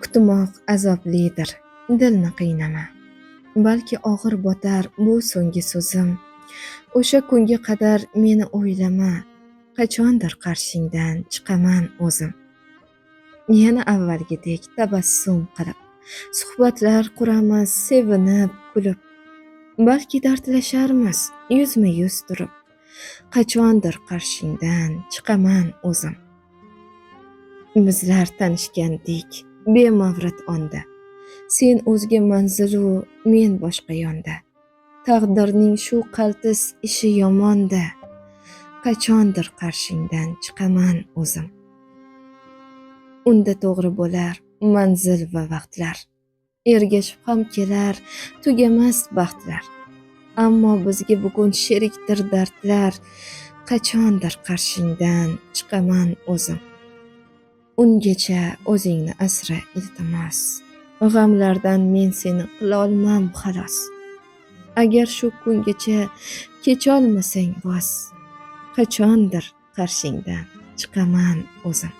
Kutmoq azoblidir, dilni qiynama. Balki og'ir botar bu so'nggi so'zim. O'sha kunga qadar meni o'ylama. Qachondir qarshingdan chiqaman o'zim. Yana avvalgidek tabassum qilib, suhbatlar quramiz sevinib, kulib. Balki dardlasharmiz yuzma-yuz turib. Qachondir qarshingdan chiqaman o'zim. Bizlar tanishgandik bemavrid onda. Sen o'zga manzilu men boshqa yonda. Taqdirning shu qaltis ishi yomonda. Qachondir qarshingdan chiqaman o'zim. Unda to'g'ri bo'lar manzil va vaqtlar. Ergashib ham kelar tugamas baxtlar. Ammo bizga bugun sherikdir dardlar. Qachondir qarshingdan chiqaman o'zim. Ungacha o'zingni asra iltimos. G'amlardan men seni qilolmam xalos. Agar shu kungacha kecholmasang voz, qachondir qarshingdan chiqaman o'zim.